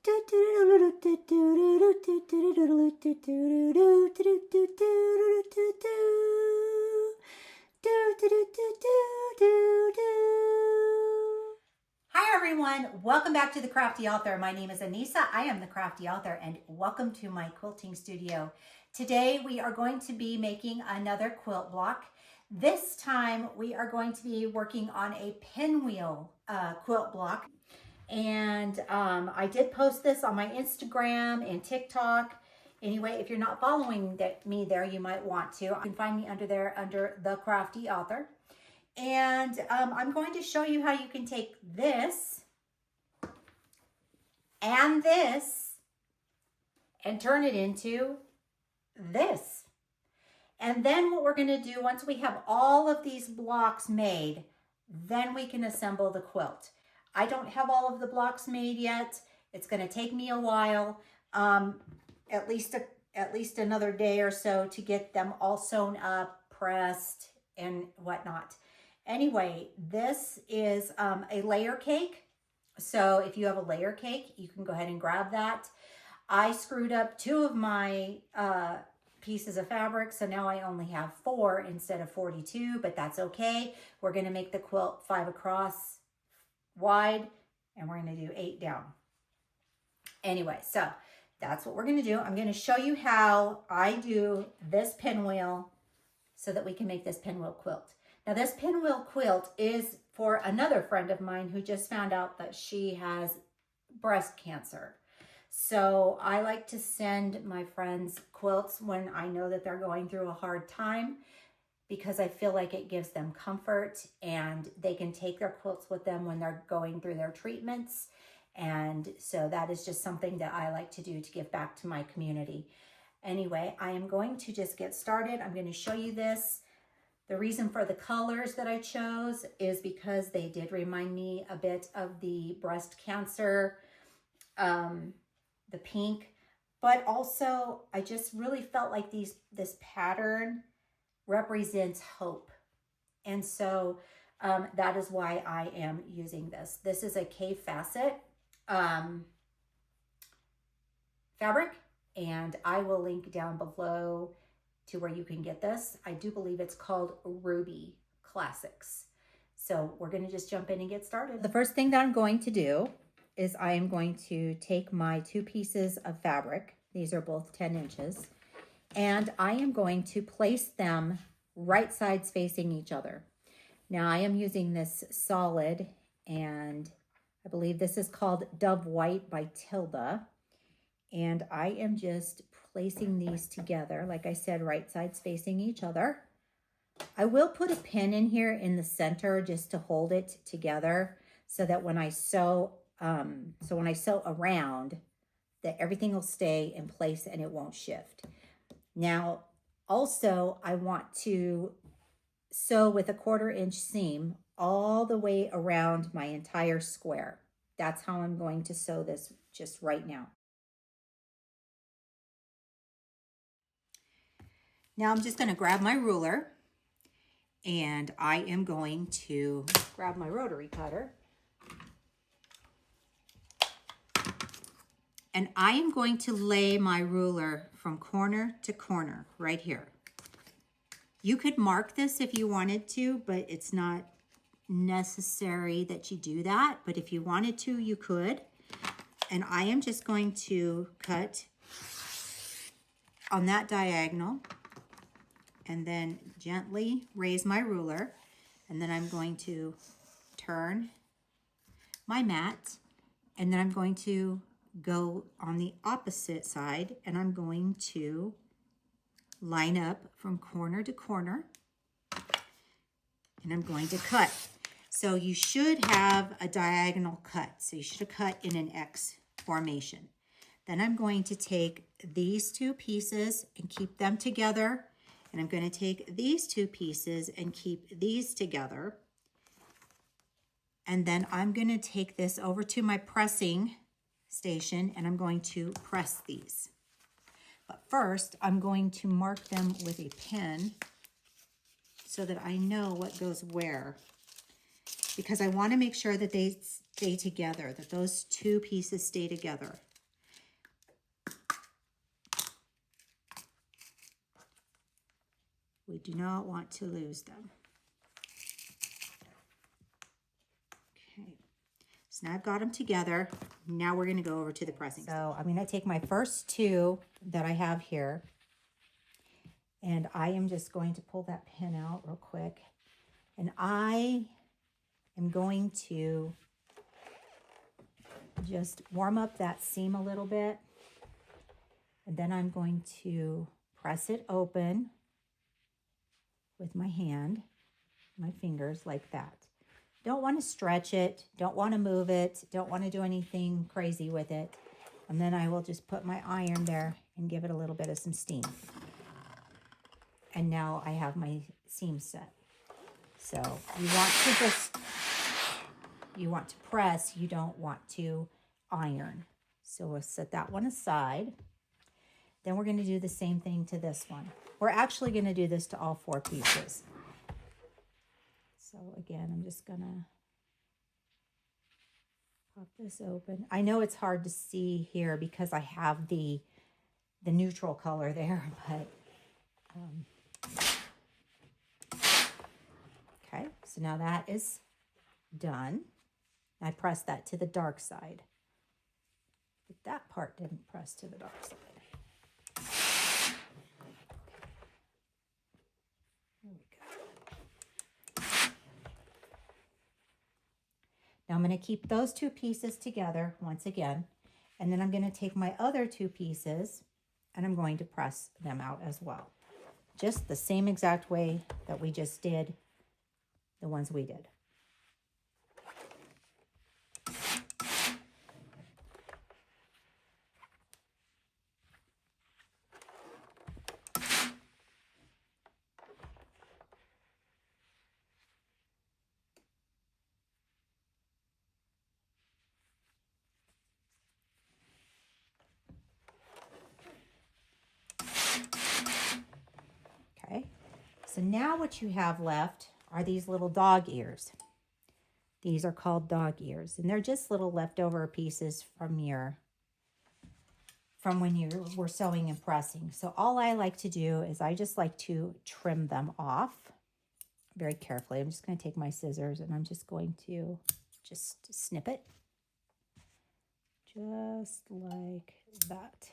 Hi everyone, welcome back to the Crafty Author. My name is Anissa. I am the Crafty Author and welcome to my quilting studio. Today we are going to be making another quilt block. This time we are going to be working on a pinwheel quilt block. And I did post this on my Instagram and TikTok. Anyway, if you're not following me there, you might want to. You can find me under there under the Crafty Author. And I'm going to show you how you can take this and this and turn it into this. And then what we're going to do, once we have all of these blocks made, then we can assemble the quilt. I don't have all of the blocks made yet. It's going to take me a while, at least another day or so to get them all sewn up, pressed, and whatnot. Anyway, this is a layer cake. So if you have a layer cake, you can go ahead and grab that. I screwed up 2 of my pieces of fabric, so now I only have 4 instead of 42, but that's okay. We're going to make the quilt 5 across wide, and we're going to do 8 down. Anyway, so that's what we're going to do. I'm going to show you how I do this pinwheel so that we can make this pinwheel quilt. Now this pinwheel quilt is for another friend of mine who just found out that she has breast cancer. So I like to send my friends quilts when I know that they're going through a hard time, because I feel like it gives them comfort and they can take their quilts with them when they're going through their treatments. And so that is just something that I like to do to give back to my community. Anyway, I am going to just get started. I'm going to show you this. The reason for the colors that I chose is because they did remind me a bit of the breast cancer, the pink, but also I just really felt like this pattern represents hope. And so that is why I am using this. This is a K facet fabric, and I will link down below to where you can get this. I do believe it's called Ruby Classics. So we're going to just jump in and get started. The first thing that I'm going to do is I am going to take my 2 pieces of fabric. These are both 10 inches. And I am going to place them right sides facing each other. Now I am using this solid, and I believe this is called Dove White by Tilda. And I am just placing these together, like I said, right sides facing each other. I will put a pin in here in the center just to hold it together, so that when I sew, around, that everything will stay in place and it won't shift. Now, also, I want to sew with a 1/4 inch seam all the way around my entire square. That's how I'm going to sew this just right now. Now I'm just going to grab my ruler, and I am going to grab my rotary cutter, and I am going to lay my ruler from corner to corner right here. You could mark this if you wanted to, but it's not necessary that you do that. But if you wanted to, you could. And I am just going to cut on that diagonal and then gently raise my ruler. And then I'm going to turn my mat, and then I'm going to go on the opposite side, and I'm going to line up from corner to corner, and I'm going to cut. So you should have a diagonal cut. So you should have cut in an X formation. Then I'm going to take these 2 pieces and keep them together. And I'm going to take these 2 pieces and keep these together. And then I'm going to take this over to my pressing station, and I'm going to press these. But first, I'm going to mark them with a pen so that I know what goes where, because I want to make sure that they stay together, that those 2 pieces stay together. We do not want to lose them. Okay, so now I've got them together. Now we're going to go over to the pressing. So I'm going to take my first two that I have here, and I am just going to pull that pin out real quick. And I am going to just warm up that seam a little bit. And then I'm going to press it open with my hand, my fingers like that. Don't want to stretch it, don't want to move it, don't want to do anything crazy with it. And then I will just put my iron there and give it a little bit of some steam. And now I have my seam set. So you want to press, you don't want to iron. So we'll set that one aside. Then we're going to do the same thing to this one. We're actually going to do this to all 4 pieces. So again, I'm just going to pop this open. I know it's hard to see here because I have the neutral color there, but okay, so now that is done. I pressed that to the dark side, but that part didn't press to the dark side. There we go. Now I'm going to keep those 2 pieces together once again, and then I'm going to take my other 2 pieces and I'm going to press them out as well. Just the same exact way that we just did the ones we did. Okay, so now what you have left are these little dog ears. These are called dog ears, and they're just little leftover pieces from when you were sewing and pressing. So all I like to do is I just like to trim them off very carefully. I'm just going to take my scissors and I'm just going to just snip it. Just like that.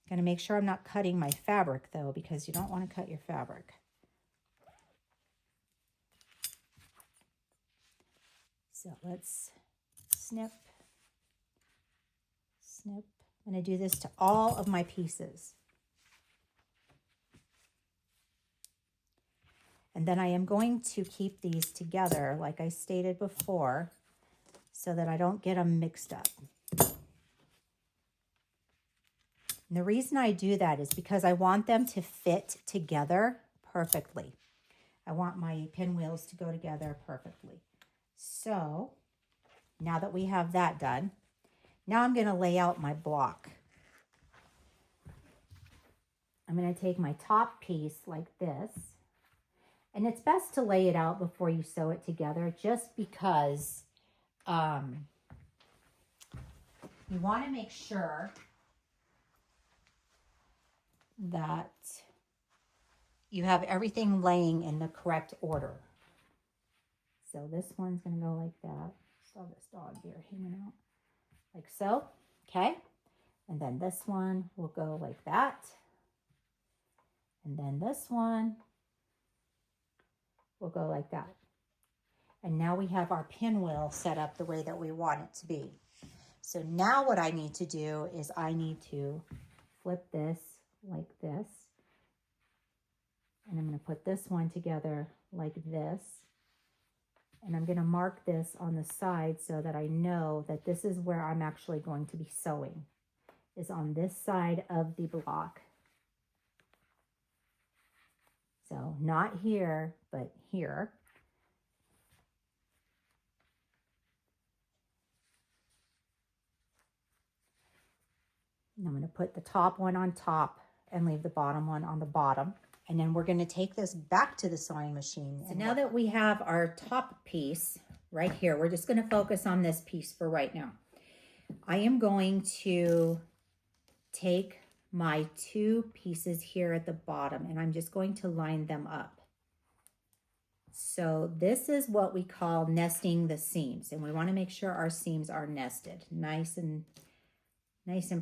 I'm going to make sure I'm not cutting my fabric though, because you don't want to cut your fabric. So let's snip, snip. I'm going to do this to all of my pieces. And then I am going to keep these together, like I stated before, so that I don't get them mixed up. And the reason I do that is because I want them to fit together perfectly. I want my pinwheels to go together perfectly. So now that we have that done, now I'm going to lay out my block. I'm going to take my top piece like this. And it's best to lay it out before you sew it together, just because you want to make sure that you have everything laying in the correct order. So this one's going to go like that. Saw this dog here hanging out like so. Okay. And then this one will go like that. And then this one will go like that. And now we have our pinwheel set up the way that we want it to be. So now what I need to do is I need to flip this like this. And I'm going to put this one together like this. And I'm going to mark this on the side so that I know that this is where I'm actually going to be sewing, is on this side of the block. So not here, but here. And I'm going to put the top one on top and leave the bottom one on the bottom. And then we're going to take this back to the sewing machine. So now that we have our top piece right here, we're just going to focus on this piece for right now. I am going to take my two pieces here at the bottom, and I'm just going to line them up. So this is what we call nesting the seams, and we want to make sure our seams are nested nice and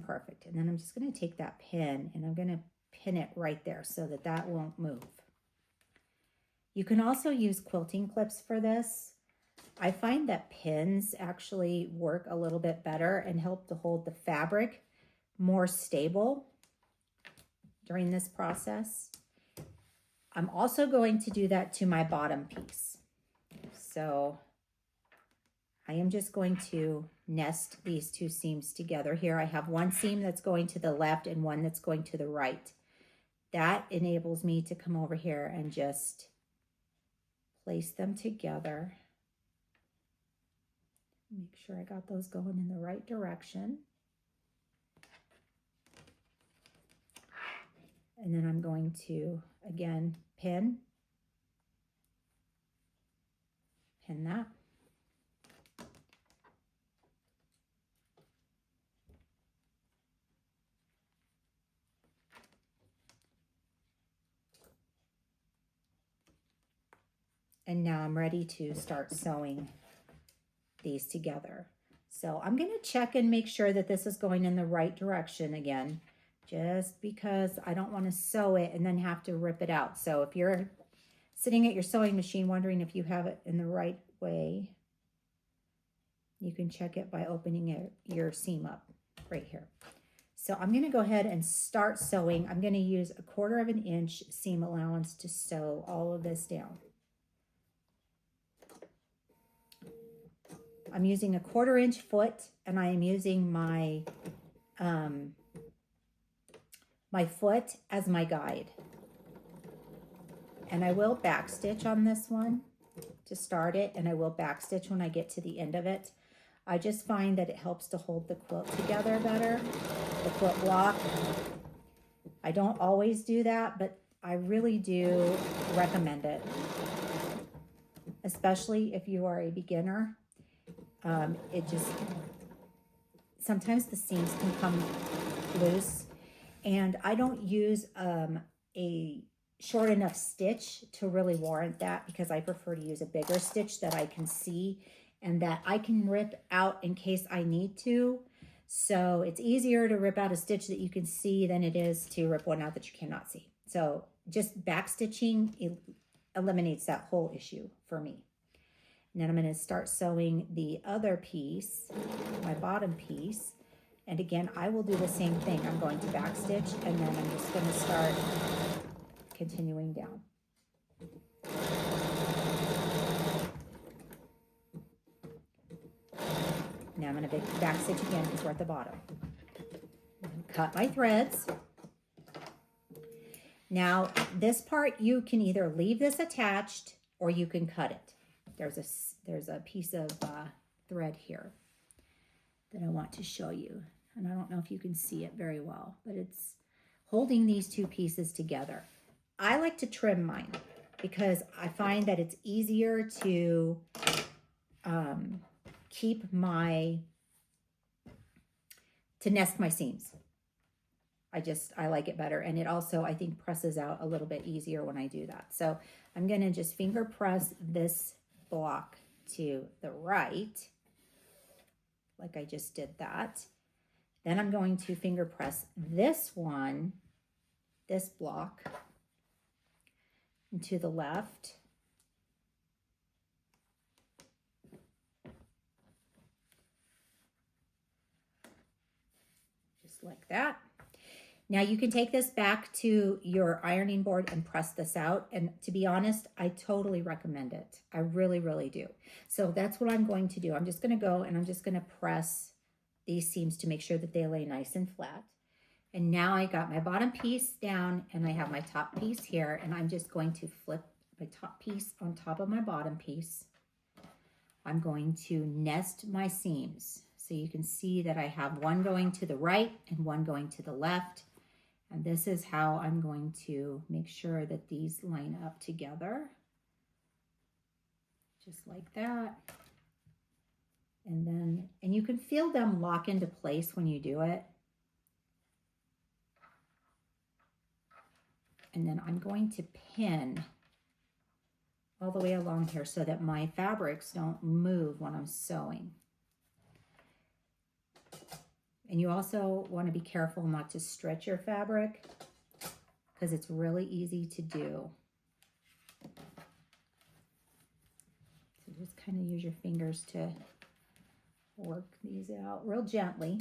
perfect. And then I'm just going to take that pin and I'm going to pin it right there so that that won't move. You can also use quilting clips for this. I find that pins actually work a little bit better and help to hold the fabric more stable during this process. I'm also going to do that to my bottom piece. So I am just going to nest these two seams together here. I have one seam that's going to the left and one that's going to the right. That enables me to come over here and just place them together. Make sure I got those going in the right direction. And then I'm going to, again, pin that. And now I'm ready to start sewing these together. So I'm going to check and make sure that this is going in the right direction again, just because I don't want to sew it and then have to rip it out. So if you're sitting at your sewing machine wondering if you have it in the right way, you can check it by opening your seam up right here. So I'm going to go ahead and start sewing. I'm going to use 1/4 inch seam allowance to sew all of this down. I'm using a 1/4 inch foot, and I am using my my foot as my guide. And I will backstitch on this one to start it, and I will backstitch when I get to the end of it. I just find that it helps to hold the quilt together better, the quilt block. I don't always do that, but I really do recommend it, especially if you are a beginner. It just, sometimes the seams can come loose, and I don't use a short enough stitch to really warrant that, because I prefer to use a bigger stitch that I can see and that I can rip out in case I need to. So it's easier to rip out a stitch that you can see than it is to rip one out that you cannot see. So just back stitching eliminates that whole issue for me. And then I'm going to start sewing the other piece, my bottom piece. And again, I will do the same thing. I'm going to back stitch, and then I'm just going to start continuing down. Now I'm going to back stitch again because we're at the bottom. Cut my threads. Now this part, you can either leave this attached or you can cut it. There's a piece of thread here that I want to show you. And I don't know if you can see it very well, but it's holding these two pieces together. I like to trim mine because I find that it's easier to nest my seams. I like it better. And it also, I think, presses out a little bit easier when I do that. So I'm going to just finger press this block to the right, like I just did that. Then I'm going to finger press this block to the left. Just like that. Now you can take this back to your ironing board and press this out. And to be honest, I totally recommend it. I really, really do. So that's what I'm going to do. I'm just going to go and I'm just going to press these seams to make sure that they lay nice and flat. And now I got my bottom piece down and I have my top piece here, and I'm just going to flip my top piece on top of my bottom piece. I'm going to nest my seams. So you can see that I have one going to the right and one going to the left. And this is how I'm going to make sure that these line up together. Just like that. And you can feel them lock into place when you do it. And then I'm going to pin all the way along here so that my fabrics don't move when I'm sewing. And you also want to be careful not to stretch your fabric because it's really easy to do. So just kind of use your fingers to work these out real gently.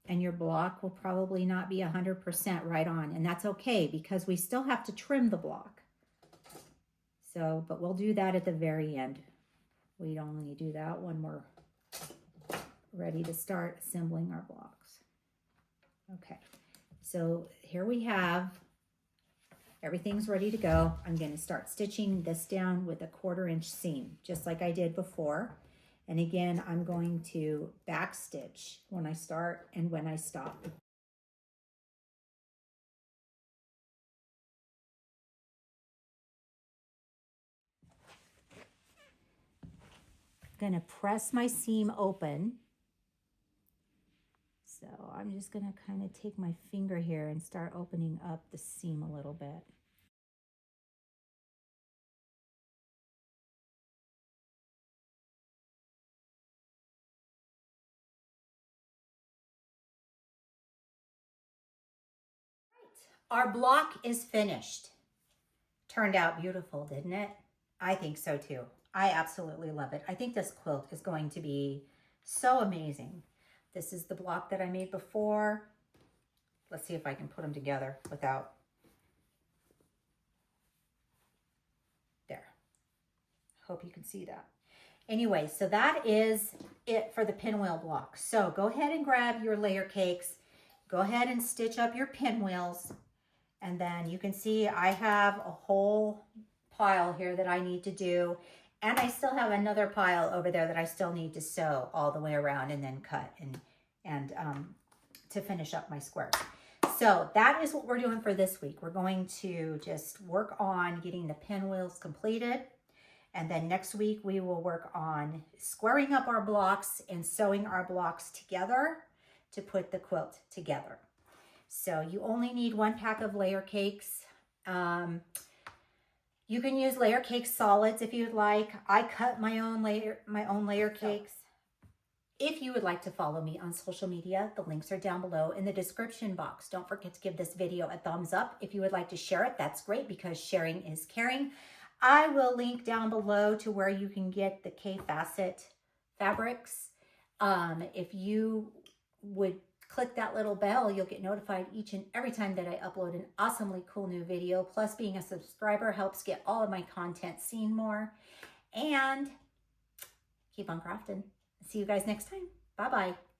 And your block will probably not be 100% right on, and that's okay because we still have to trim the block. So, but we'll do that at the very end. We only do that when we're ready to start assembling our blocks. Okay, so here we have, everything's ready to go. I'm going to start stitching this down with a 1/4 inch seam, just like I did before. And again, I'm going to back stitch when I start and when I stop. I'm going to press my seam open. So I'm just going to kind of take my finger here and start opening up the seam a little bit. Our block is finished. Turned out beautiful, didn't it? I think so too. I absolutely love it. I think this quilt is going to be so amazing. This is the block that I made before. Let's see if I can put them together without. There. Hope you can see that. Anyway, so that is it for the pinwheel block. So go ahead and grab your layer cakes. Go ahead and stitch up your pinwheels. And then you can see I have a whole pile here that I need to do. And I still have another pile over there that I still need to sew all the way around and then cut and to finish up my squares. So that is what we're doing for this week. We're going to just work on getting the pinwheels completed. And then next week we will work on squaring up our blocks and sewing our blocks together to put the quilt together. So you only need 1 pack of layer cakes. You can use layer cake solids if you'd like. I cut my own layer cakes. If you would like to follow me on social media, the links are down below in the description box. Don't forget to give this video a thumbs up. If you would like to share it, that's great because sharing is caring. I will link down below to where you can get the K-Facet fabrics. If you would click that little bell, you'll get notified each and every time that I upload an awesomely cool new video. Plus, being a subscriber helps get all of my content seen more. And keep on crafting. See you guys next time. Bye-bye.